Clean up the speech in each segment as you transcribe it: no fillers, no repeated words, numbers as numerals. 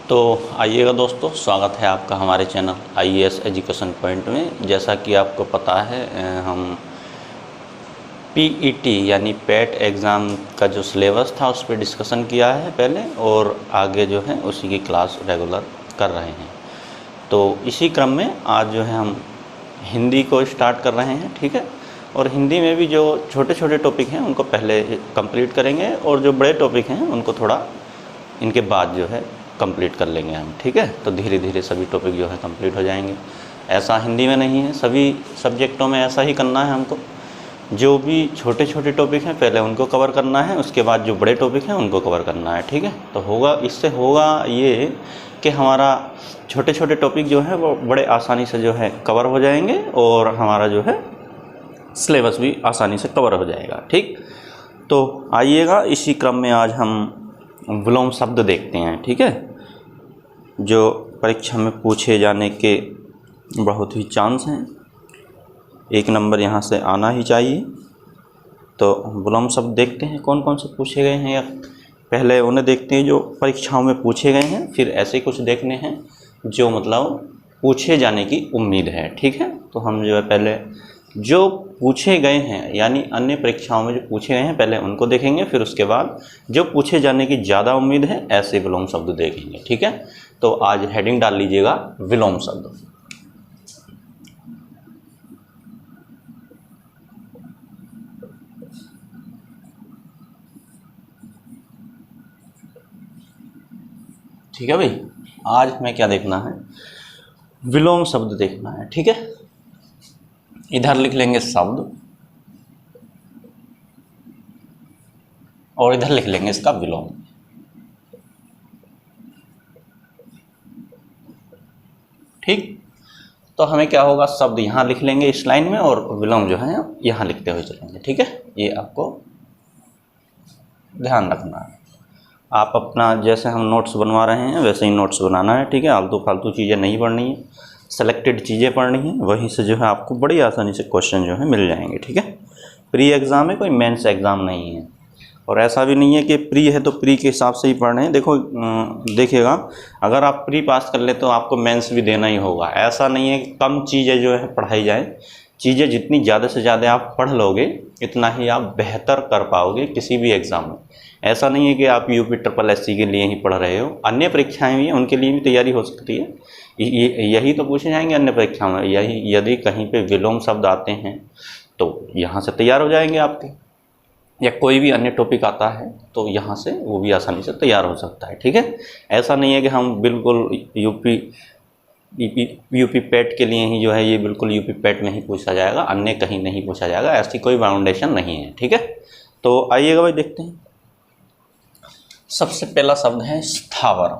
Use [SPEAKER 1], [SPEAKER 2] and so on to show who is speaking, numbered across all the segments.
[SPEAKER 1] तो आइएगा दोस्तों, स्वागत है आपका हमारे चैनल आईएएस एजुकेशन पॉइंट में। जैसा कि आपको पता है हम पीईटी यानी पेट एग्ज़ाम का जो सिलेबस था उस पर डिस्कशन किया है पहले, और आगे जो है उसी की क्लास रेगुलर कर रहे हैं। तो इसी क्रम में आज जो है हम हिंदी को स्टार्ट कर रहे हैं, ठीक है। और हिंदी में भी जो छोटे छोटे टॉपिक हैं उनको पहले कंप्लीट करेंगे, और जो बड़े टॉपिक हैं उनको थोड़ा इनके बाद जो है कंप्लीट कर लेंगे हम, ठीक है। तो धीरे धीरे सभी टॉपिक जो है कंप्लीट हो जाएंगे। ऐसा हिंदी में नहीं है, सभी सब्जेक्टों में ऐसा ही करना है हमको। जो भी छोटे छोटे टॉपिक हैं पहले उनको कवर करना है, उसके बाद जो बड़े टॉपिक हैं उनको कवर करना है, ठीक है। तो होगा, इससे होगा ये कि हमारा छोटे छोटे टॉपिक जो है वो बड़े आसानी से जो है कवर हो जाएंगे, और हमारा जो है सिलेबस भी आसानी से कवर हो जाएगा, ठीक। तो आइएगा, इसी क्रम में आज हम विलोम शब्द देखते हैं, ठीक है, जो परीक्षा में पूछे जाने के बहुत ही चांस हैं। 1 नंबर यहाँ से आना ही चाहिए। तो विलोम शब्द देखते हैं कौन कौन से पूछे गए हैं, या पहले उन्हें देखते हैं जो परीक्षाओं में पूछे गए हैं, फिर ऐसे कुछ देखने हैं जो मतलब पूछे जाने की उम्मीद है, ठीक है। तो हम जो है पहले जो पूछे गए हैं यानी अन्य परीक्षाओं में जो पूछे गए हैं पहले उनको देखेंगे, फिर उसके बाद जो पूछे जाने की ज़्यादा उम्मीद है ऐसे विलोम शब्द देखेंगे, ठीक है। तो आज हेडिंग डाल लीजिएगा विलोम शब्द। ठीक है भाई, आज हमें क्या देखना है, विलोम शब्द देखना है, ठीक है। इधर लिख लेंगे शब्द और इधर लिख लेंगे इसका विलोम, ठीक। तो हमें क्या होगा, शब्द यहाँ लिख लेंगे इस लाइन में, और विलोम जो है यहाँ लिखते हुए चलेंगे, ठीक है। ये आपको ध्यान रखना है। आप अपना जैसे हम नोट्स बनवा रहे हैं वैसे ही नोट्स बनाना है, ठीक है। आलतू फालतू चीज़ें नहीं पढ़नी है, सेलेक्टेड चीज़ें पढ़नी है, वहीं से जो है आपको बड़ी आसानी से क्वेश्चन जो है मिल जाएंगे, ठीक है। प्री एग्ज़ाम है, कोई मेंस एग्ज़ाम नहीं है। और ऐसा भी नहीं है कि प्री है तो प्री के हिसाब से ही पढ़ रहे हैं। देखो देखिएगा, अगर आप प्री पास कर ले तो आपको मेंस भी देना ही होगा। ऐसा नहीं है कि कम चीज़ें जो है पढ़ाई जाए, चीज़ें जितनी ज़्यादा से ज़्यादा आप पढ़ लोगे इतना ही आप बेहतर कर पाओगे किसी भी एग्ज़ाम में। ऐसा नहीं है कि आप यूपी ट्रिपल एससी के लिए ही पढ़ रहे हो, अन्य परीक्षाएं भी हैं उनके लिए भी तैयारी हो सकती है। यही तो पूछे जाएंगे अन्य परीक्षाओं में। यही यदि कहीं पे विलोम शब्द आते हैं तो यहाँ से तैयार हो जाएंगे आपके, या कोई भी अन्य टॉपिक आता है तो यहाँ से वो भी आसानी से तैयार हो सकता है, ठीक है। ऐसा नहीं है कि हम बिल्कुल यूपी पेट के लिए ही जो है ये बिल्कुल यूपी पेट में ही पूछा जाएगा, अन्य कहीं नहीं पूछा जाएगा, ऐसी कोई बाउंडेशन नहीं है, ठीक है। तो आइएगा भाई देखते हैं। सबसे पहला शब्द है स्थावर।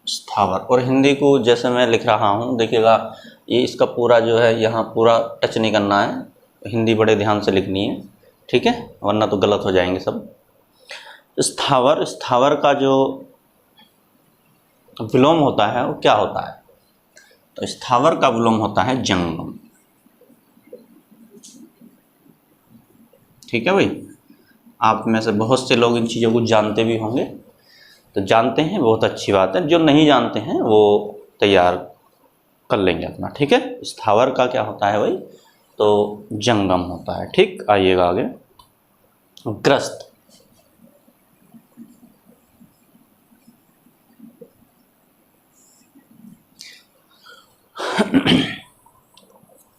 [SPEAKER 1] स्थावर, और हिंदी को जैसे मैं लिख रहा हूँ देखिएगा, ये इसका पूरा जो है यहाँ पूरा टच नहीं करना है, हिंदी बड़े ध्यान से लिखनी है, ठीक है, वरना तो गलत हो जाएंगे सब। स्थावर, स्थावर का जो विलोम होता है वो क्या होता है, तो स्थावर का विलोम होता है जंगम, ठीक है भाई। आप में से बहुत से लोग इन चीज़ों को जानते भी होंगे, तो जानते हैं बहुत अच्छी बात है, जो नहीं जानते हैं वो तैयार कर लेंगे अपना, ठीक है। स्थावर का क्या होता है भाई, तो जंगम होता है, ठीक। आइएगा आगे। ग्रस्त,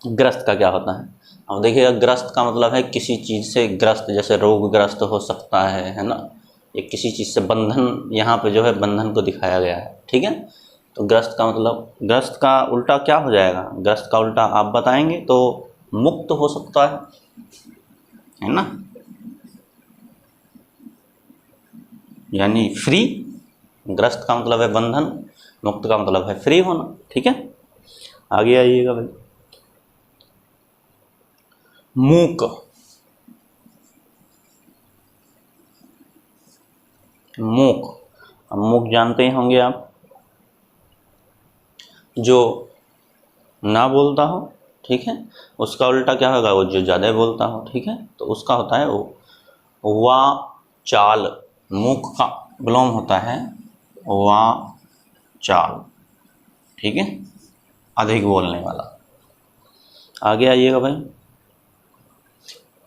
[SPEAKER 1] ग्रस्त का क्या होता है, अब देखिएगा, ग्रस्त का मतलब है किसी चीज़ से ग्रस्त, जैसे रोगग्रस्त हो सकता है ना, ये किसी चीज़ से बंधन, यहाँ पे जो है बंधन को दिखाया गया है, ठीक है। तो ग्रस्त का मतलब, ग्रस्त का उल्टा क्या हो जाएगा, ग्रस्त का उल्टा आप बताएंगे तो मुक्त हो सकता है ना, यानी फ्री। ग्रस्त का मतलब है बंधन, मुक्त का मतलब है फ्री होना, ठीक है। आगे आइएगा भाई। मूक, मूक, अब मूक जानते ही होंगे आप, जो ना बोलता हो, ठीक है। उसका उल्टा क्या होगा, वो जो ज़्यादा बोलता हो, ठीक है। तो उसका होता है वो वा चाल, मुख का विलोम होता है वा चाल, ठीक है, अधिक बोलने वाला। आगे आइएगा भाई,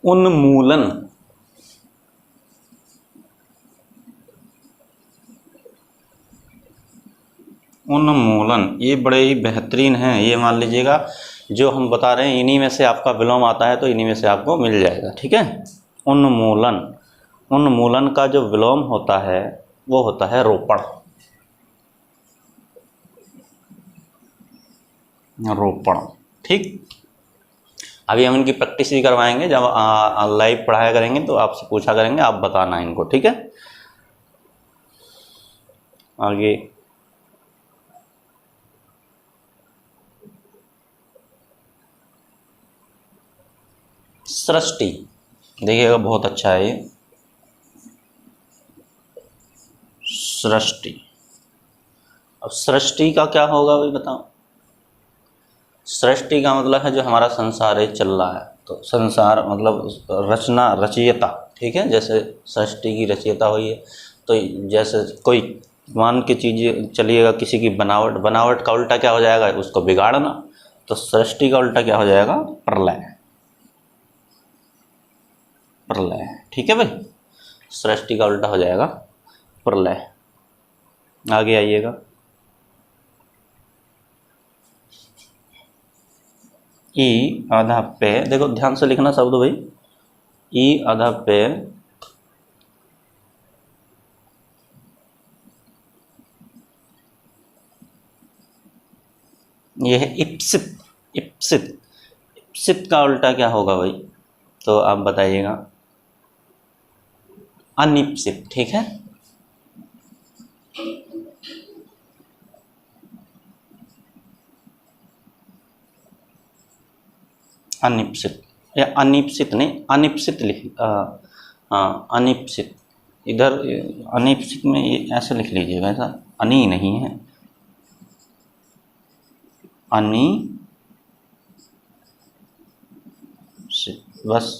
[SPEAKER 1] उन्मूलन, उन्मूलन ये बड़े ही बेहतरीन हैं। ये मान लीजिएगा जो हम बता रहे हैं इन्हीं में से आपका विलोम आता है तो इन्हीं में से आपको मिल जाएगा, ठीक है। उन्मूलन, उन्मूलन का जो विलोम होता है वो होता है रोपण, रोपण, ठीक। अभी हम इनकी प्रैक्टिस भी करवाएंगे, जब लाइव पढ़ाया करेंगे तो आपसे पूछा करेंगे, आप बताना इनको, ठीक है। आगे सृष्टि, देखिएगा बहुत अच्छा है ये सृष्टि। अब सृष्टि का क्या होगा भाई बताओ। सृष्टि का मतलब है जो हमारा संसार है चल रहा है, तो संसार मतलब रचना, रचयिता, ठीक है। जैसे सृष्टि की रचयिता हुई है, तो जैसे कोई मान की चीज़ें चलिएगा, किसी की बनावट, बनावट का उल्टा क्या हो जाएगा, उसको बिगाड़ना। तो सृष्टि का उल्टा क्या हो जाएगा, प्रलय, प्रलय, ठीक है भाई। सृष्टि का उल्टा हो जाएगा प्रलय। आगे आइएगा, ई आधा पे, देखो ध्यान से लिखना शब्द भाई, ई आधा पे ये है इप्सित, इप्सित, इप्सित का उल्टा क्या होगा भाई, तो आप बताइएगा, अनिप्सित, ठीक है। अनिप्सित या अनिप्सित नहीं, अनिप्सित लिख, अनिप्सित, इधर अनिप्सित में ये ऐसे लिख लीजिएगा, ऐसा अनि नहीं है, अनिप्सित, बस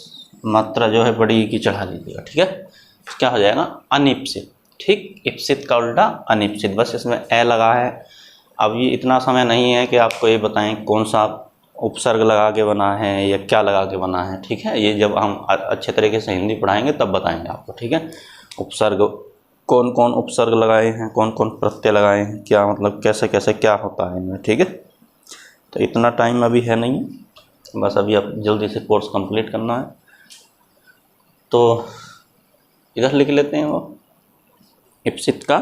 [SPEAKER 1] मात्रा जो है बड़ी की चढ़ा लीजिएगा, ठीक है। क्या हो जाएगा, अनिप्सित, ठीक। इप्सित का उल्टा अनिप्सित, बस इसमें ए लगा है। अब ये इतना समय नहीं है कि आपको ये बताएं कौन सा उपसर्ग लगा के बना है या क्या लगा के बना है, ठीक है। ये जब हम अच्छे तरीके से हिंदी पढ़ाएंगे तब बताएंगे आपको, ठीक है। उपसर्ग कौन कौन उपसर्ग लगाए हैं, कौन कौन प्रत्यय लगाए हैं, क्या मतलब कैसे कैसे क्या होता है इनमें, ठीक है। तो इतना टाइम अभी है नहीं, बस अभी आप जल्दी से कोर्स कंप्लीट करना है। तो इधर लिख लेते हैं वो इप्सित का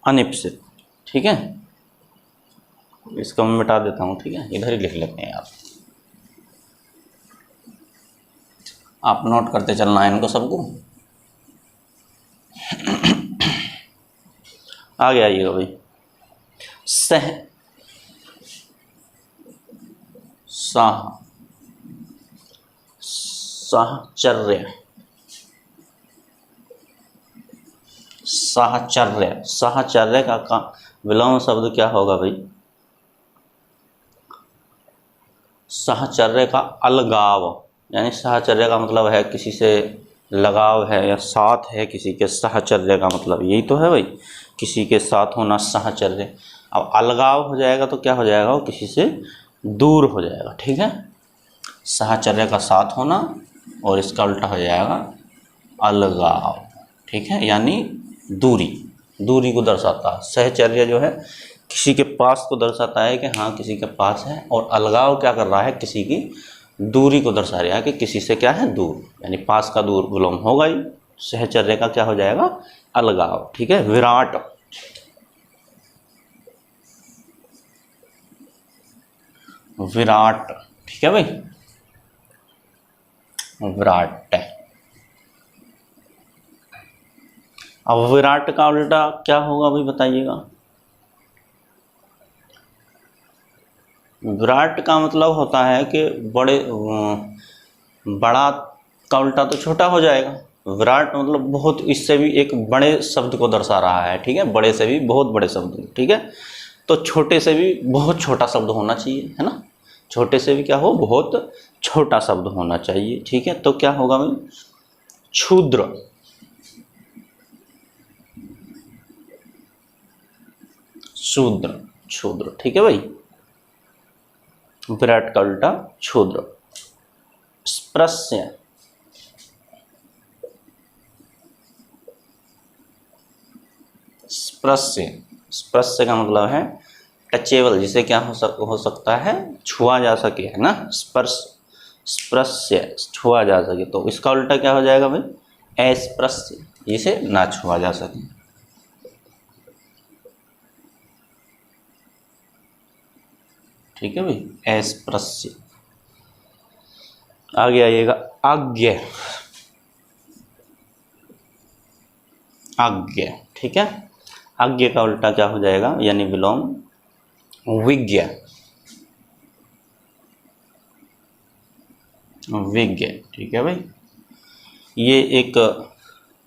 [SPEAKER 1] अनिप्सित, ठीक है। इसको मैं मिटा देता हूँ, ठीक है, इधर ही लिख लेते हैं आप नोट करते चलना है इनको सबको। आगे आइएगा भाई, सह, साह, साहचर्य, साहचर्य, साहचर्य का विलोम शब्द क्या होगा भाई, साहचर्य का अलगाव, यानी साहचर्य का मतलब है किसी से लगाव है या साथ है किसी के, साहचर्य का मतलब यही तो है भाई, किसी के साथ होना साहचर्य। अब अलगाव हो जाएगा तो क्या हो जाएगा, वो किसी से दूर हो जाएगा, ठीक है। साहचर्य का साथ होना और इसका उल्टा हो जाएगा अलगाव, ठीक है, यानी दूरी, दूरी को दर्शाता है। सहचर्य जो है किसी के पास को दर्शाता है कि हाँ किसी के पास है, और अलगाव क्या कर रहा है, किसी की दूरी को दर्शा रहा है कि किसी से क्या है, दूर, यानी पास का दूर विलोम होगा ही। सहचर्य का क्या हो जाएगा, अलगाव, ठीक है। विराट, विराट, ठीक है भाई, विराट। अब विराट का उल्टा क्या होगा भाई बताइएगा। विराट का मतलब होता है कि बड़े, बड़ा का उल्टा तो छोटा हो जाएगा। विराट मतलब बहुत, इससे भी एक बड़े शब्द को दर्शा रहा है, ठीक है, बड़े से भी बहुत बड़े शब्द, ठीक है। तो छोटे से भी बहुत छोटा शब्द होना चाहिए, है ना, छोटे से भी क्या हो, बहुत छोटा शब्द होना चाहिए, ठीक है। तो क्या होगा भाई, क्षुद्र, शूद्र, शूद्र, ठीक है भाई। विराट का उल्टा शूद्र। स्पृश्य, स्पृश्य, स्पृश्य का मतलब है टचेबल, जिसे क्या हो सकता है, छुआ जा सके, है ना। स्पर्श, स्पृश्य, छुआ जा सके, तो इसका उल्टा क्या हो जाएगा भाई, अस्पृश्य, जिसे ना छुआ जा सके। ठीक है भाई, अस्पृश्य। आगे आइएगा, आज्ञा, आज्ञा, ठीक है। आज्ञा का उल्टा क्या हो जाएगा, यानी विलोम विज्ञा, विज्ञा, ठीक है भाई। ये एक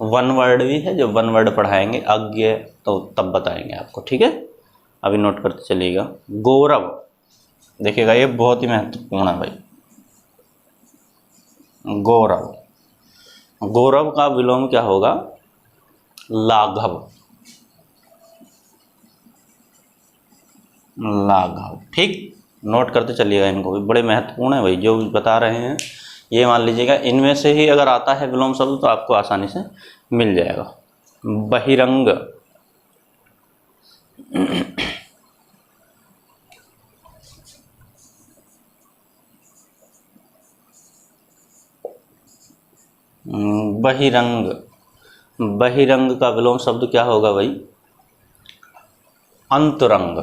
[SPEAKER 1] वन वर्ड भी है, जो वन वर्ड पढ़ाएंगे आज्ञा तो तब बताएंगे आपको, ठीक है। अभी नोट करते चलिएगा। गौरव, देखिएगा ये बहुत ही महत्वपूर्ण है भाई। गौरव, गौरव का विलोम क्या होगा, लाघव, लाघव, ठीक। नोट करते चलिएगा, इनको भी बड़े महत्वपूर्ण है भाई, जो बता रहे हैं ये मान लीजिएगा। इनमें से ही अगर आता है विलोम शब्द तो आपको आसानी से मिल जाएगा। बहिरंग, बहिरंग, बहिरंग का विलोम शब्द क्या होगा भाई, अंतरंग,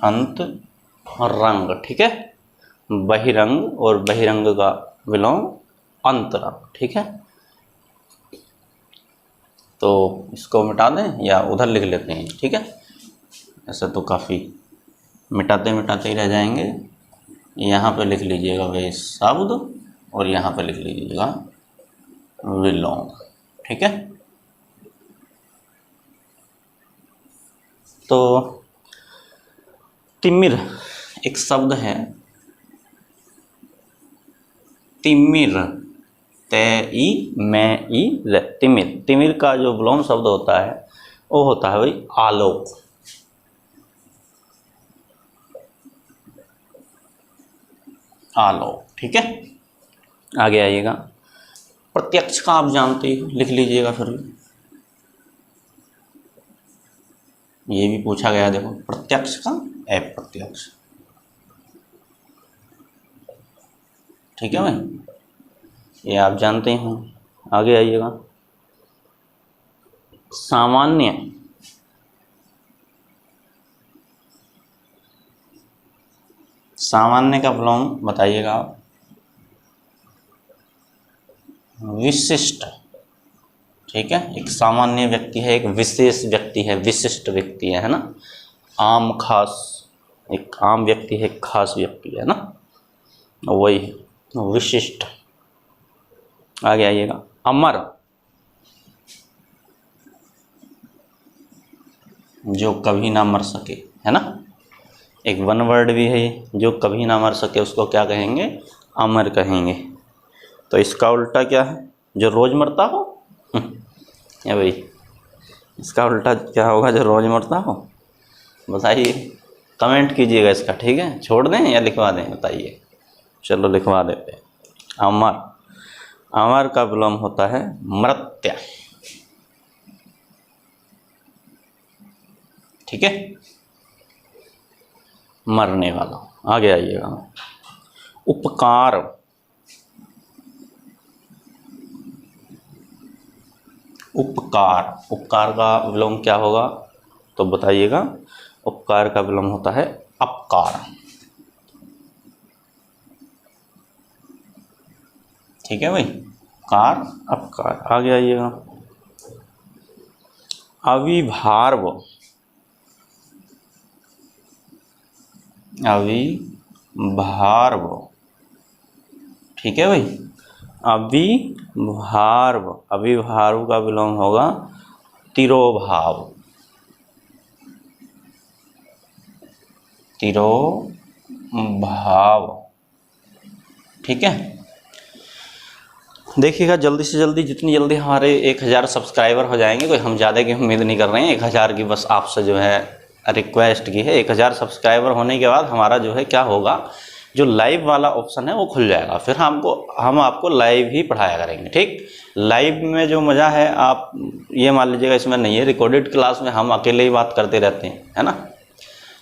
[SPEAKER 1] अंत रंग, ठीक है। बहिरंग और बहिरंग का विलोम अंतरंग, ठीक है। तो इसको मिटा दें या उधर लिख लेते हैं, ठीक है। ऐसा तो काफ़ी मिटाते मिटाते ही रह जाएंगे। यहाँ पे लिख लीजिएगा भाई शब्द, और यहाँ पे लिख लीजिएगा विलोम, ठीक है। तो तिमिर एक शब्द है, तिमिर, तई मैं ई र, तिमिर। तिमिर का जो विलोम शब्द होता है वो होता है भाई आलोक, आलोक, ठीक है। आगे आइएगा, प्रत्यक्ष का आप जानते ही, लिख लीजिएगा फिर भी, ये भी पूछा गया, देखो प्रत्यक्ष का अप्रत्यक्ष, ठीक है भाई, ये आप जानते ही हैं। आगे आइएगा, सामान्य, सामान्य का विलोम बताइएगा आप, विशिष्ट, ठीक है। एक सामान्य व्यक्ति है, एक विशेष व्यक्ति है, विशिष्ट व्यक्ति है ना। आम खास, एक आम व्यक्ति है, एक खास व्यक्ति है ना, वही है विशिष्ट। आगे आइएगा, अमर, जो कभी ना मर सके, है ना। एक वन वर्ड भी है, जो कभी ना मर सके उसको क्या कहेंगे, अमर कहेंगे। तो इसका उल्टा क्या है, जो रोज मरता हो, या भाई इसका उल्टा क्या होगा, जो रोज मरता हो, बताइए, कमेंट कीजिएगा इसका, ठीक है। छोड़ दें या लिखवा दें, बताइए। चलो लिखवा देते हैं, अमर, अमर का विलोम होता है मर्त्य, ठीक है, मरने वाला। आगे आइएगा, उपकार, उपकार, उपकार का विलोम क्या होगा तो बताइएगा। उपकार का विलोम होता है अपकार, ठीक है भाई, कार अपकार। आगे आइएगा, अविभार्व, अविभार्व, ठीक है भाई, अविभार्व, अविभार्व का विलोम होगा तिरोभाव, तिरोभाव, ठीक है। देखिएगा जल्दी से जल्दी, जितनी जल्दी हमारे 1000 सब्सक्राइबर हो जाएंगे, कोई हम ज़्यादा की उम्मीद नहीं कर रहे हैं, 1000 की बस आपसे जो है रिक्वेस्ट की है। 1000 सब्सक्राइबर होने के बाद हमारा जो है क्या होगा, जो लाइव वाला ऑप्शन है वो खुल जाएगा, फिर हम आपको लाइव ही पढ़ाया करेंगे। ठीक, लाइव में जो मज़ा है आप ये मान लीजिएगा इसमें नहीं है। रिकॉर्डेड क्लास में हम अकेले ही बात करते रहते हैं, है ना,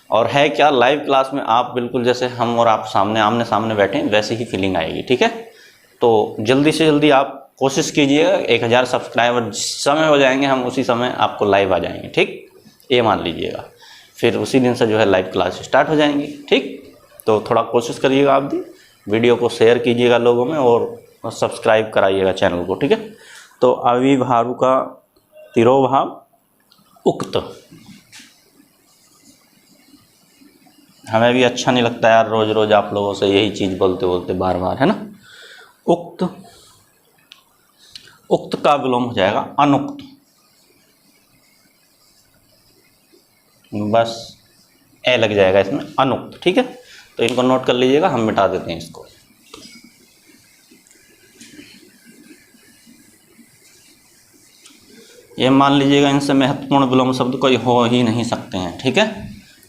[SPEAKER 1] और है क्या, लाइव क्लास में आप बिल्कुल जैसे हम और आप आमने सामने बैठे हैं वैसे ही फीलिंग आएगी। ठीक है, तो जल्दी से जल्दी आप कोशिश कीजिएगा, 1000 सब्सक्राइबर जिस समय हो जाएंगे हम उसी समय आपको लाइव आ जाएंगे। ठीक, ये मान लीजिएगा, फिर उसी दिन से जो है लाइव क्लास स्टार्ट हो जाएंगी। ठीक, तो थोड़ा कोशिश करिएगा आप भी, वीडियो को शेयर कीजिएगा लोगों में और सब्सक्राइब कराइएगा चैनल को। ठीक है, तो अविभारु का तिरोभाव उक्त, हमें भी अच्छा नहीं लगता यार रोज़ रोज़ आप लोगों से यही चीज़ बोलते बोलते बार बार, है ना। उक्त, उक्त का विलोम हो जाएगा अनुक्त, बस ए लग जाएगा इसमें, अनुक्त। ठीक है, तो इनको नोट कर लीजिएगा, हम मिटा देते हैं इसको। ये मान लीजिएगा इनसे महत्वपूर्ण विलोम शब्द कोई हो ही नहीं सकते हैं। ठीक है,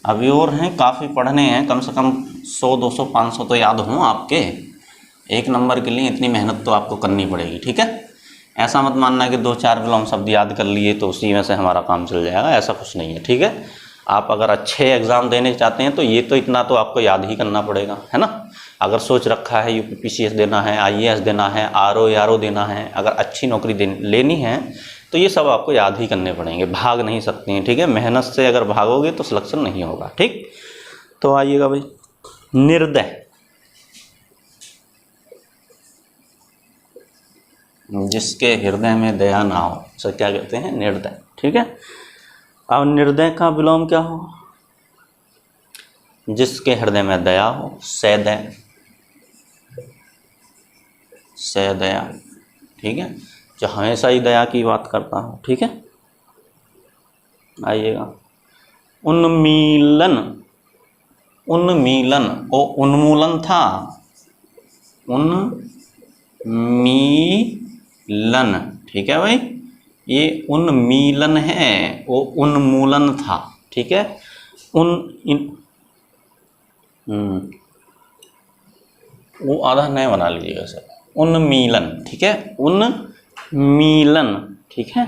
[SPEAKER 1] अभी और हैं, काफ़ी पढ़ने हैं, कम से कम 100 200 500 तो याद हों आपके। एक नंबर के लिए इतनी मेहनत तो आपको करनी पड़ेगी। ठीक है, ऐसा मत मानना कि 2-4 विलोम शब्द याद कर लिए तो उसी में से हमारा काम चल जाएगा, ऐसा कुछ नहीं है। ठीक है, आप अगर अच्छे एग्ज़ाम देने चाहते हैं तो ये तो इतना तो आपको याद ही करना पड़ेगा, है ना। अगर सोच रखा है UPPCS देना है, IAS देना है, RO देना है, अगर अच्छी नौकरी लेनी है तो ये सब आपको याद ही करने पड़ेंगे, भाग नहीं सकते हैं। ठीक है, मेहनत से अगर भागोगे तो सिलेक्शन नहीं होगा। ठीक, तो आइएगा भाई, निर्दय, जिसके हृदय में दया ना हो उसे क्या कहते हैं, निर्दय। ठीक है, अब निर्दय का विलोम क्या हो, जिसके हृदय में दया हो, सदय, सदया। ठीक है, जो हमेशा ही दया की बात करता हो। ठीक है, आइएगा, उन्मीलन, उन्मीलन वो उन्मूलन था, उन्मीलन। ठीक है भाई, ये उन्मीलन है, वो उन्मूलन था। ठीक है, वो आधा नया बना लीजिएगा सर, उन्मीलन। ठीक है, उन्मीलन। ठीक है,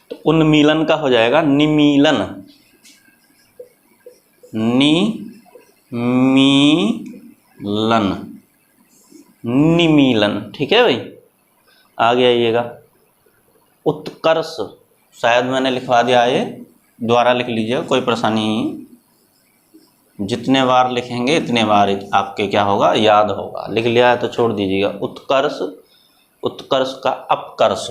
[SPEAKER 1] तो उन्मीलन का हो जाएगा निमीलन, निमीलन, निमीलन। ठीक है भाई, आगे आइएगा, उत्कर्ष, शायद मैंने लिखवा दिया, ये दोबारा लिख लीजिएगा, कोई परेशानी नहीं, जितने बार लिखेंगे इतने बार आपके क्या होगा, याद होगा। लिख लिया है तो छोड़ दीजिएगा। उत्कर्ष, उत्कर्ष का अपकर्ष,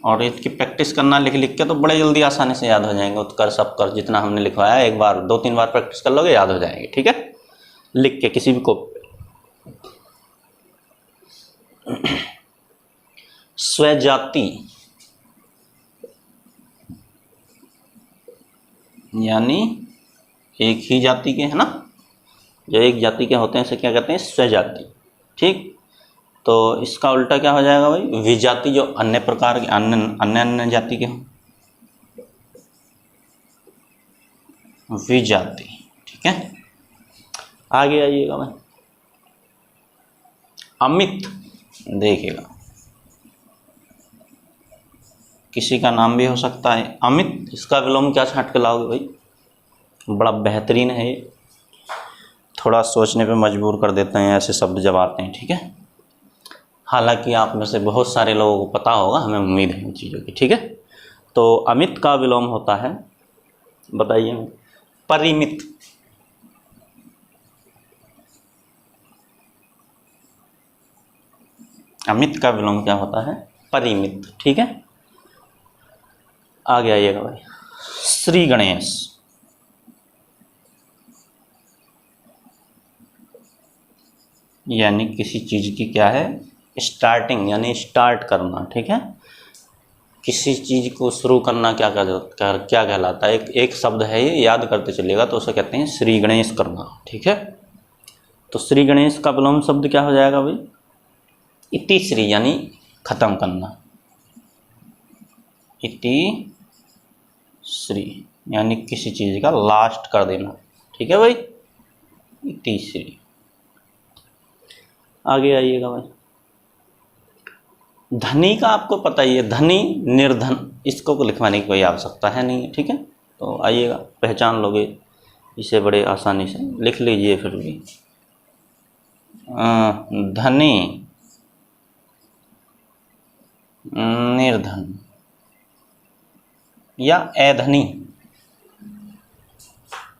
[SPEAKER 1] और इसकी प्रैक्टिस करना लिख लिख के तो बड़े जल्दी आसानी से याद हो जाएंगे। उत्कर्ष अपकर्ष जितना हमने लिखवाया, एक बार 2-3 बार प्रैक्टिस कर लोगे याद हो जाएंगे। ठीक है, लिख के किसी भी कॉपी पे। स्वजाति, यानी एक ही जाति के, है ना, जो एक जाति के होते हैं इसे क्या कहते हैं, स्वजाति। ठीक, तो इसका उल्टा क्या हो जाएगा भाई, विजाति, जो अन्य प्रकार के अन्य जाति के हों, विजाति। ठीक है, आगे आइएगा भाई, अमित, देखिएगा किसी का नाम भी हो सकता है अमित, इसका विलोम क्या छांट के लाओगे भाई, बड़ा बेहतरीन है ये, थोड़ा सोचने पे मजबूर कर देते हैं ऐसे शब्द जब आते हैं। ठीक है, हालांकि आप में से बहुत सारे लोगों को पता होगा, हमें उम्मीद है इन चीज़ों की। ठीक है, तो अमित का विलोम होता है, बताइए, परिमित। अमित का विलोम क्या होता है, परिमित। ठीक है, आगे आइएगा भाई, श्री गणेश, यानी किसी चीज़ की क्या है, स्टार्टिंग, यानी स्टार्ट करना। ठीक है, किसी चीज़ को शुरू करना क्या कहलाता है, एक शब्द है ये, याद करते चलिएगा, तो उसे कहते हैं श्री गणेश करना। ठीक है, तो श्री गणेश का विलोम शब्द क्या हो जाएगा भाई? इति श्री, यानी खत्म करना। इति श्री यानी किसी चीज का लास्ट कर देना। ठीक है भाई, इति श्री। आगे आइएगा भाई, धनी का आपको पता ही है, धनी निर्धन, इसको लिखवाने की कोई आवश्यकता है नहीं है। ठीक है, तो आइएगा, पहचान लोगे इसे बड़े आसानी से, लिख लीजिए फिर भी। धनी निर्धन या अधनी,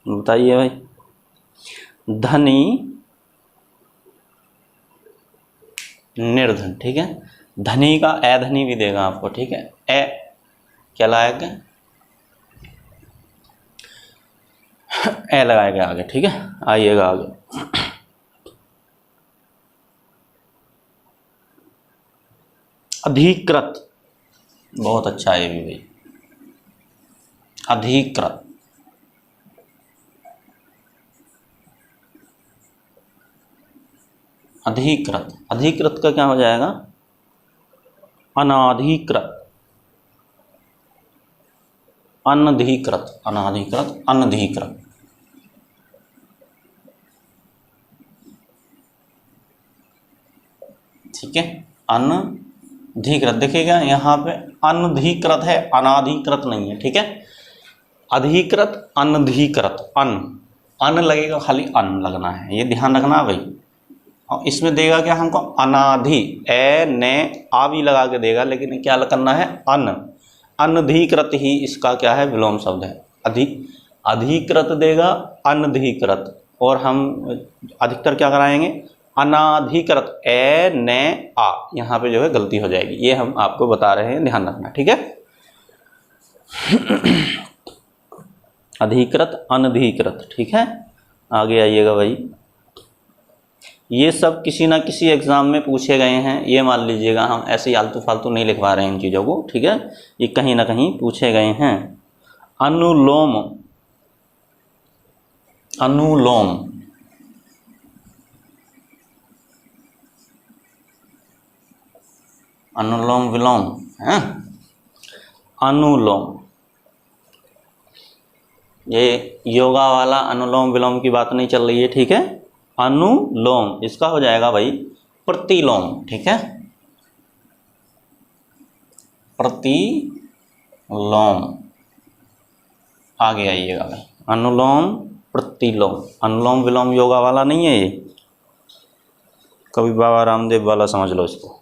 [SPEAKER 1] बताइए भाई। धनी निर्धन, ठीक है। धनी का अधनी भी देगा आपको, ठीक है। ए क्या लगाएगा? ए लगाएगा आगे, ठीक है। आइएगा आगे, अधिकृत, बहुत अच्छा है ये भी भाई। अधिकृत, अधिकृत, अधिकृत का क्या हो जाएगा? अनाधिकृत, अनधिकृत, अनाधिकृत, अनधिकृत। ठीक है, अनधिकृत। देखिएगा यहाँ पे अनधिकृत है, अनाधिकृत नहीं है। ठीक है, अधिकृत, अनधिकृत, अन लगेगा, खाली अन लगना है, ये ध्यान रखना भाई। और इसमें देगा क्या हमको? अनाधि, ए ने आ भी लगा के देगा, लेकिन क्या करना है? अन, अनधिकृत ही इसका क्या है? विलोम शब्द है। अधिकृत देगा, अनधिकृत, और हम अधिकतर क्या कराएंगे? अनाधिकृत, ए ने आ, यहाँ पे जो है गलती हो जाएगी, ये हम आपको बता रहे हैं, ध्यान रखना। ठीक है, अधिकृत, अनधिकृत। ठीक है, आगे आइएगा भाई। ये सब किसी ना किसी एग्जाम में पूछे गए हैं, ये मान लीजिएगा, हम ऐसे ही आलतू फालतू नहीं लिखवा रहे हैं इन चीज़ों को। ठीक है, ये कहीं ना कहीं पूछे गए हैं। अनुलोम, अनुलोम, अनुलोम विलोम है। अनुलोम, ये योगा वाला अनुलोम विलोम की बात नहीं चल रही है। ठीक है, अनुलोम, इसका हो जाएगा भाई प्रतिलोम। ठीक है, प्रतिलोम। आगे आइएगा भाई, अनुलोम प्रतिलोम, अनुलोम विलोम योगा वाला नहीं है ये, कभी बाबा रामदेव वाला समझ लो इसको।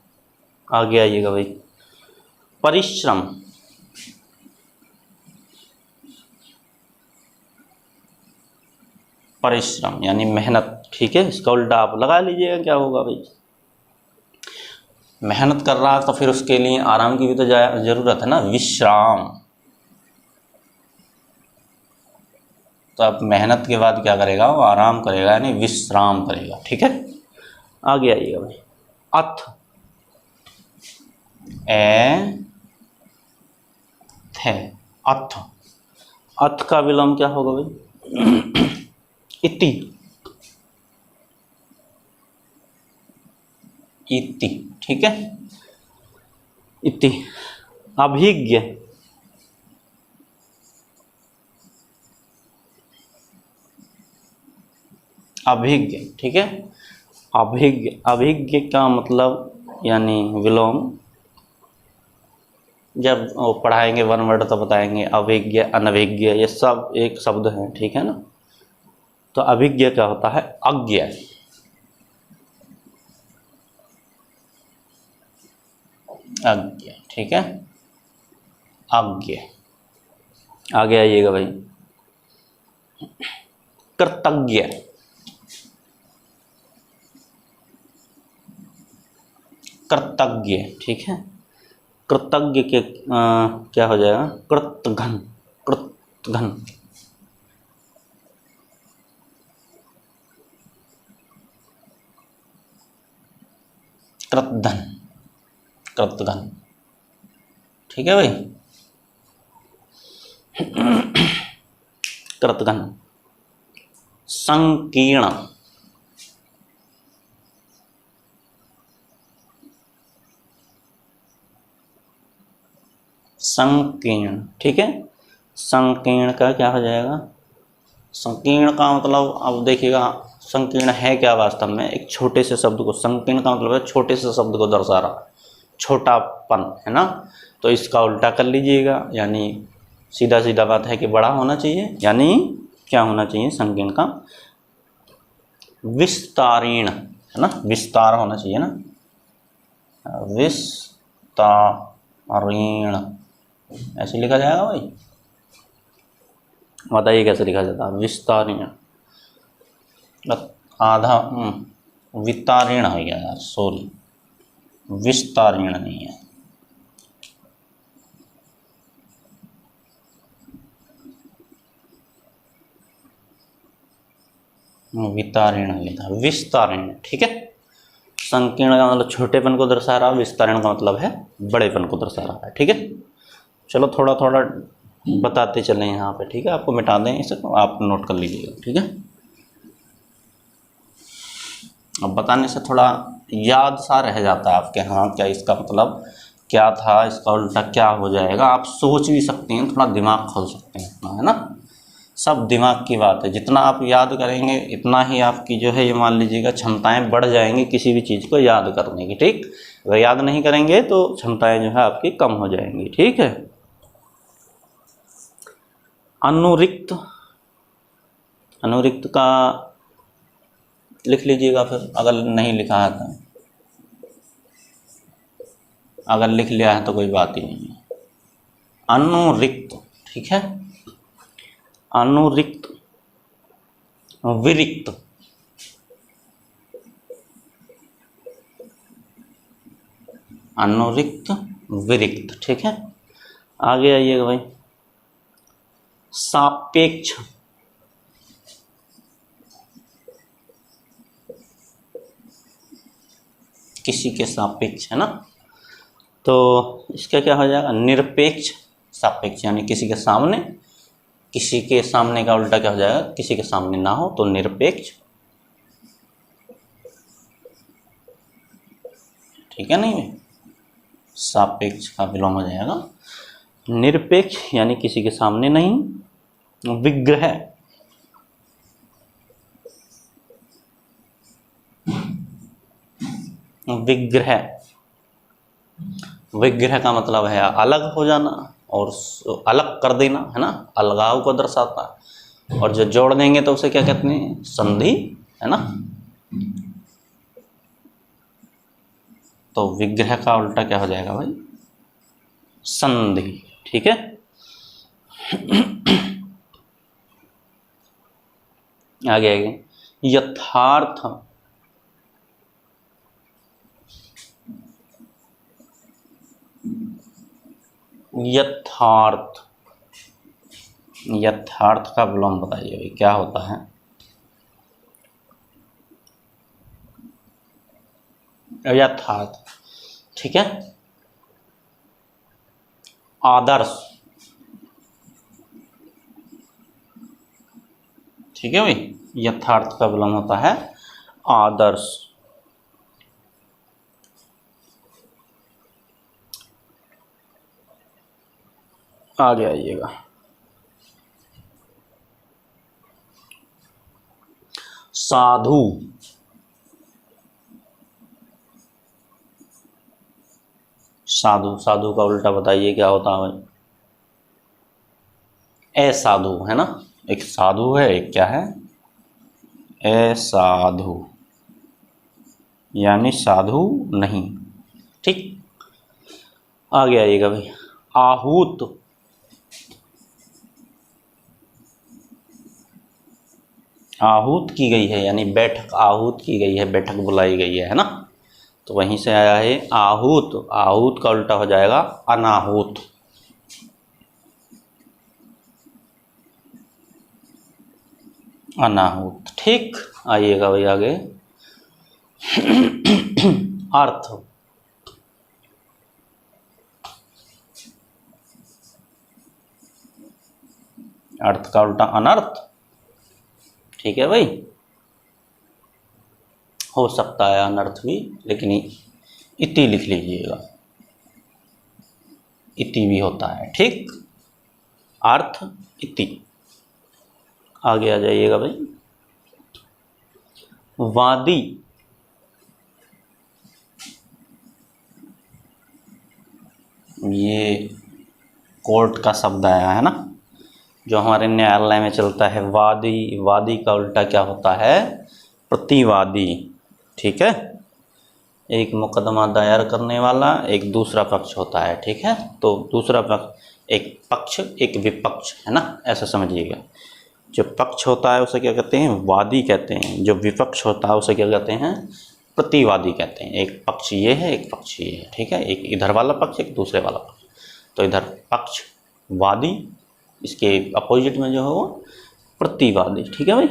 [SPEAKER 1] आगे आइएगा भाई, परिश्रम, परिश्रम यानी मेहनत। ठीक है, इसका उल्टा आप लगा लीजिएगा, क्या होगा भाई? मेहनत कर रहा तो फिर उसके लिए आराम की भी तो जरूरत है ना, विश्राम। तो अब मेहनत के बाद क्या करेगा? वो आराम करेगा, यानी विश्राम करेगा। ठीक है, आगे आइएगा भाई, अथ, ए थे, अथ, अथ का विलोम क्या होगा भाई? इति, इति। ठीक है, इति। अभिज्ञ, अभिज्ञ। ठीक है, अभिज्ञ, अभिज्ञ का मतलब यानी विलोम, जब वो पढ़ाएंगे वन वर्ड तो बताएंगे, अभिज्ञ, अनभिज्ञ, ये सब एक शब्द है। ठीक है ना, तो अभिज्ञ क्या होता है? अज्ञ, अज्ञ। ठीक है, अज्ञ। आगे आइएगा भाई, कृतज्ञ, कृतज्ञ। ठीक है, कृतज्ञ के क्या हो जाएगा? कृतघ्न, कृतघ्न, कृतघ्न, कृतघ्न। ठीक है भाई, कृतघ्न। संकीर्ण, संकीर्ण, ठीक है। संकीर्ण का क्या हो जाएगा? संकीर्ण का मतलब अब देखिएगा, संकीर्ण है क्या वास्तव में? एक छोटे से शब्द को, संकीर्ण का मतलब है छोटे से शब्द को दर्शा रहा, छोटापन, है ना। तो इसका उल्टा कर लीजिएगा, यानी सीधा सीधा बात है कि बड़ा होना चाहिए, यानी क्या होना चाहिए संकीर्ण का? विस्तारीण, है ना, विस्तार होना चाहिए ना, विस्तारीण ऐसे लिखा जाएगा भाई। बताइए कैसे लिखा जाता है? विस्तारीण, आधा विस्तारीण हो गया यार, सॉरी, विस्तारीण नहीं है। विस्तारीण हो गया था, विस्तारीण, ठीक है। संकीर्ण का मतलब छोटेपन को दर्शा रहा, विस्तारण का मतलब है बड़ेपन को दर्शा रहा है, ठीक है। चलो थोड़ा थोड़ा बताते चलें यहाँ पे, ठीक है। आपको मिटा दें इसे, आप नोट कर लीजिएगा, ठीक है। अब बताने से थोड़ा याद सा रह जाता है आपके, हाँ क्या इसका मतलब क्या था, इसका उल्टा क्या हो जाएगा, आप सोच भी सकते हैं, थोड़ा दिमाग खोल सकते हैं अपना, है ना। सब दिमाग की बात है, जितना आप याद करेंगे इतना ही आपकी जो है ये मान लीजिएगा क्षमताएं बढ़ जाएंगी किसी भी चीज़ को याद करने की, ठीक। अगर याद नहीं करेंगे तो क्षमताएं जो है आपकी कम हो जाएंगी, ठीक है। अनुरिक्त, अनुरिक्त का लिख लीजिएगा फिर, अगर नहीं लिखा है तो, अगर लिख लिया है तो कोई बात ही नहीं है। अनुरिक्त, ठीक है। अनुरिक्त, विरिक्त, अनुरिक्त, विरिक्त, ठीक है। आगे आइएगा भाई, सापेक्ष, किसी के सापेक्ष, है ना। तो इसका क्या हो जाएगा? निरपेक्ष सापेक्ष, यानी किसी के सामने, किसी के सामने का उल्टा क्या हो जाएगा? किसी के सामने ना हो तो निरपेक्ष, ठीक है। नहीं, सापेक्ष का विलोम हो जाएगा निरपेक्ष, यानी किसी के सामने नहीं। विग्रह, विग्रह, विग्रह का मतलब है अलग हो जाना और अलग कर देना, है ना, अलगाव को दर्शाता है। और जो जोड़ देंगे तो उसे क्या कहते हैं? संधि, है ना। तो विग्रह का उल्टा क्या हो जाएगा भाई? संधि, ठीक है। आगे आगे, यथार्थ, यथार्थ, यथार्थ का विलोम बताइए भाई क्या होता है? यथार्थ, ठीक है। आदर्श, ठीक है भाई, यथार्थ का विलोम होता है आदर्श। आगे आइएगा, साधु, साधु, साधु का उल्टा बताइए क्या होता है भाई? असाधु, है ना। एक साधु है, एक क्या है? असाधु, यानी साधु नहीं, ठीक। आगे आइएगा भाई, आहूत, आहूत की गई है, यानी बैठक आहूत की गई है, बैठक बुलाई गई है ना। तो वहीं से आया है आहूत। आहूत का उल्टा हो जाएगा अनाहूत, अनाहूत, ठीक। आइएगा भाई आगे, अर्थ, अर्थ का उल्टा अनर्थ, ठीक है भाई। हो सकता है अनर्थ भी, लेकिन इति लिख लीजिएगा, इति भी होता है, ठीक, अर्थ इति। आगे आ जाइएगा भाई, वादी, ये कोर्ट का शब्द आया है ना, जो हमारे न्यायालय में चलता है। वादी, वादी का उल्टा क्या होता है? प्रतिवादी, ठीक है। एक मुकदमा दायर करने वाला, एक दूसरा पक्ष होता है, ठीक है। तो दूसरा पक्ष, एक पक्ष एक विपक्ष, है ना, ऐसा समझिएगा। जो पक्ष होता है उसे क्या कहते हैं? वादी कहते हैं। जो विपक्ष होता है उसे क्या कहते हैं? प्रतिवादी कहते हैं। एक पक्ष ये है, एक पक्ष ये है, ठीक है। एक इधर वाला पक्ष, एक दूसरे वाला पक्ष। तो इधर पक्ष वादी, इसके अपोजिट में जो है वो प्रतिवादी, ठीक है भाई।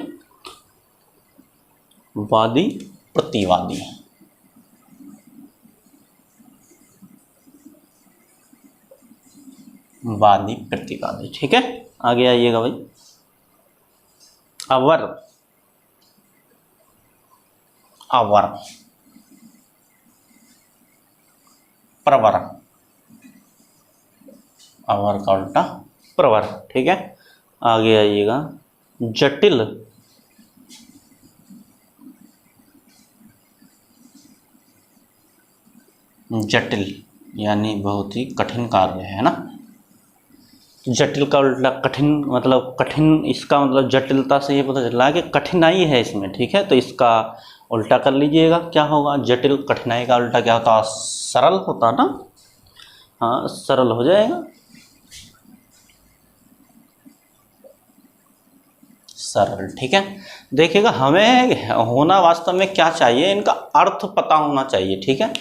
[SPEAKER 1] वादी, प्रतिवादी। वादी, प्रतिवादी, ठीक है। आगे आइएगा भाई, अवर, अवर, प्रवर, अवर का उल्टा प्रवर, ठीक है। आगे आइएगा, जटिल, जटिल यानी बहुत ही कठिन कार्य है ना। जटिल का उल्टा कठिन, मतलब कठिन, इसका मतलब जटिलता से ये पता चला कि कठिनाई है इसमें, ठीक है। तो इसका उल्टा कर लीजिएगा, क्या होगा? जटिल, कठिनाई का उल्टा क्या होता? सरल होता ना, हाँ, सरल हो जाएगा, सरल, ठीक है। देखिएगा, हमें होना वास्तव में क्या चाहिए? इनका अर्थ पता होना चाहिए, ठीक है।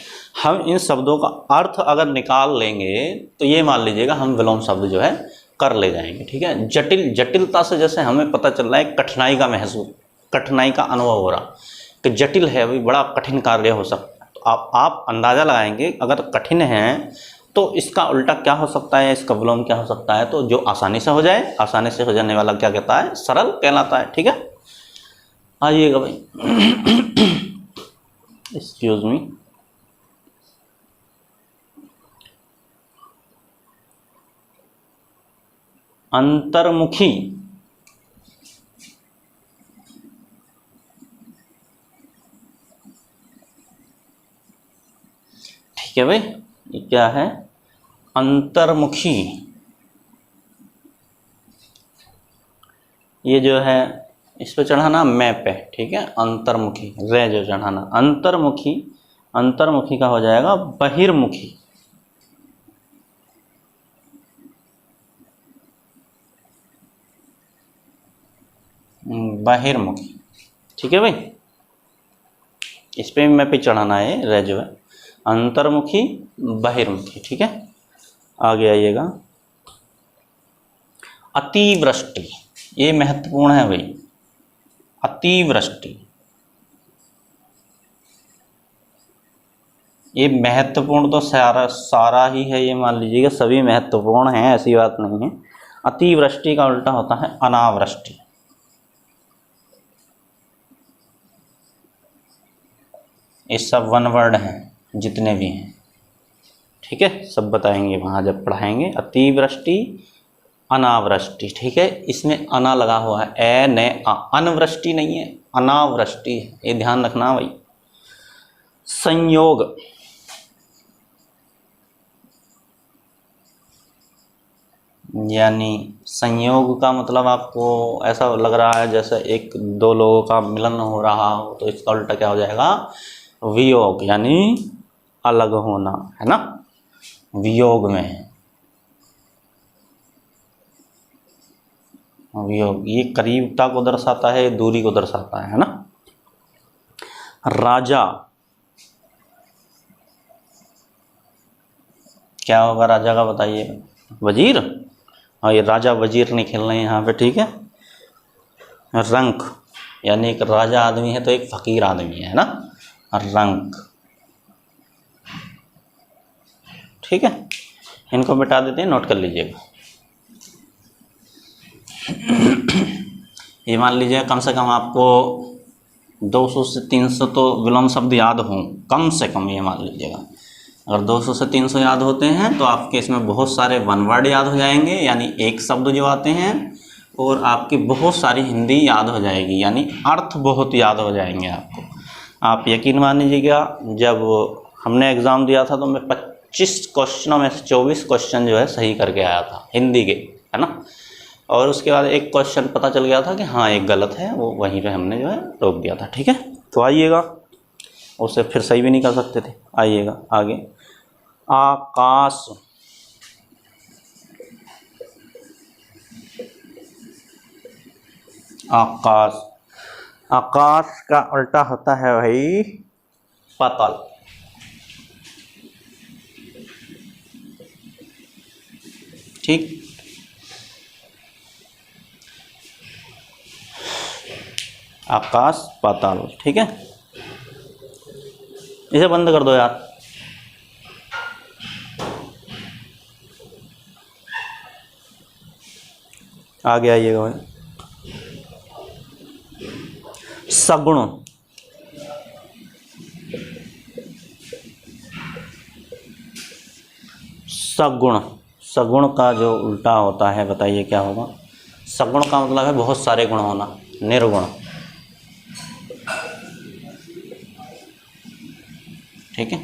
[SPEAKER 1] हम इन शब्दों का अर्थ अगर निकाल लेंगे तो ये मान लीजिएगा हम विलोम शब्द जो है कर ले जाएंगे, ठीक है। जटिल, जटिलता से जैसे हमें पता चल रहा है कठिनाई का महसूस, कठिनाई का अनुभव हो रहा कि जटिल है भाई, बड़ा कठिन कार्य हो सकता है। तो आप अंदाज़ा लगाएंगे, अगर कठिन है तो इसका उल्टा क्या हो सकता है, इसका विलोम क्या हो सकता है? तो जो आसानी से हो जाए, आसानी से हो जाने वाला क्या कहता है? सरल कहलाता है, ठीक है। आइएगा भाई, एक्सक्यूज मी, अंतर्मुखी, ठीक है भाई। ये क्या है? अंतर्मुखी। ये जो है इस पे चढ़ाना मैं पे, ठीक है। अंतर्मुखी, रे जो चढ़ाना, अंतर्मुखी, अंतर्मुखी का हो जाएगा बहिर्मुखी। बहिर्मुखी, ठीक है भाई। इस पे मैं पे चढ़ाना है, रे जो है अंतर्मुखी, बहिर्मुखी, ठीक है। आगे आइएगा, अतिवृष्टि, ये महत्वपूर्ण है भाई, अतिवृष्टि। ये महत्वपूर्ण तो सारा ही है, ये मान लीजिएगा सभी महत्वपूर्ण हैं, ऐसी बात नहीं है। अतिवृष्टि का उल्टा होता है अनावृष्टि। ये सब वन वर्ड हैं जितने भी हैं, ठीक है। सब बताएंगे वहाँ जब पढ़ाएंगे। अतिवृष्टि, अनावृष्टि, ठीक है। इसमें अना लगा हुआ है, ए ने आ, अनवृष्टि नहीं है, अनावृष्टि है, ये ध्यान रखना भाई। संयोग, यानी संयोग का मतलब आपको ऐसा लग रहा है जैसे एक दो लोगों का मिलन हो रहा हो, तो इसका उल्टा क्या हो जाएगा? वियोग, यानी अलग होना, है ना। वियोग में है, वियोग, ये करीबता को दर्शाता है, दूरी को दर्शाता है ना। राजा, क्या होगा राजा का? बताइए। वजीर, हाँ, ये राजा वजीर नहीं खेल रहे हैं यहाँ पे, ठीक है। रंक, यानी एक राजा आदमी है तो एक फकीर आदमी है ना, रंक, ठीक है। इनको मिटा देते हैं, नोट कर लीजिएगा। ये मान लीजिए कम से कम आपको 200 से 300 तो विलोम शब्द याद हों, कम से कम, ये मान लीजिएगा। अगर 200 से 300 याद होते हैं तो आपके इसमें बहुत सारे वन वर्ड याद हो जाएंगे, यानी एक शब्द जो आते हैं, और आपकी बहुत सारी हिंदी याद हो जाएगी, यानी अर्थ बहुत याद हो जाएंगे आपको। आप यकीन मान लीजिएगा, जब हमने एग्ज़ाम दिया था तो मैं 25 क्वेश्चनों में से 24 क्वेश्चन जो है सही करके आया था हिंदी के, है ना। और उसके बाद एक क्वेश्चन पता चल गया था कि हाँ एक गलत है, वो वहीं पे हमने जो है रोक दिया था। ठीक है, तो आइएगा, उसे फिर सही भी नहीं कर सकते थे। आइएगा आगे, आकाश, आकाश, आकाश का उल्टा होता है भाई पाताल। ठीक, आकाश पाताल। ठीक है, इसे बंद कर दो यार। आगे आइएगा भाई, सगुण, सगुण, सगुण का जो उल्टा होता है बताइए क्या होगा। सगुण का मतलब है बहुत सारे गुण होना, निर्गुण। ठीक है,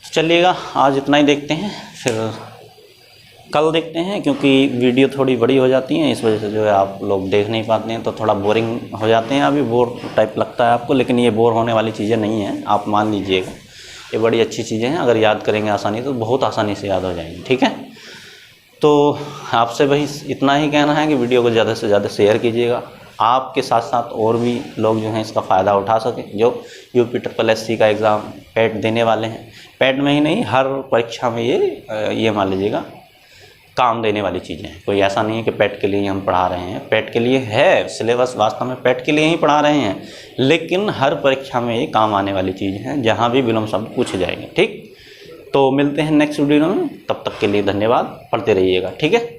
[SPEAKER 1] चलिएगा आज इतना ही देखते हैं, फिर कल देखते हैं, क्योंकि वीडियो थोड़ी बड़ी हो जाती है, इस वजह से जो है आप लोग देख नहीं पाते हैं, तो थोड़ा बोरिंग हो जाते हैं। अभी बोर टाइप लगता है आपको, लेकिन ये बोर होने वाली चीज़ें नहीं हैं, आप मान लीजिएगा, ये बड़ी अच्छी चीज़ें हैं। अगर याद करेंगे आसानी तो बहुत आसानी से याद हो जाएंगी। ठीक है, तो आपसे भाई इतना ही कहना है कि वीडियो को ज़्यादा से ज़्यादा शेयर कीजिएगा, आपके साथ साथ और भी लोग जो हैं इसका फ़ायदा उठा सकें, जो UPSSC का एग्ज़ाम पैट देने वाले हैं। पैट में ही नहीं, हर परीक्षा में ये मान लीजिएगा काम देने वाली चीज़ें हैं। कोई ऐसा नहीं है कि पैट के लिए ही हम पढ़ा रहे हैं, पैट के लिए है सिलेबस, वास्तव में पैट के लिए ही पढ़ा रहे हैं, लेकिन हर परीक्षा में ये काम आने वाली चीज़ें हैं, जहाँ भी विलोम शब्द पूछे जाएंगे। ठीक, तो मिलते हैं नेक्स्ट वीडियो में, तब तक के लिए धन्यवाद, पढ़ते रहिएगा। ठीक है।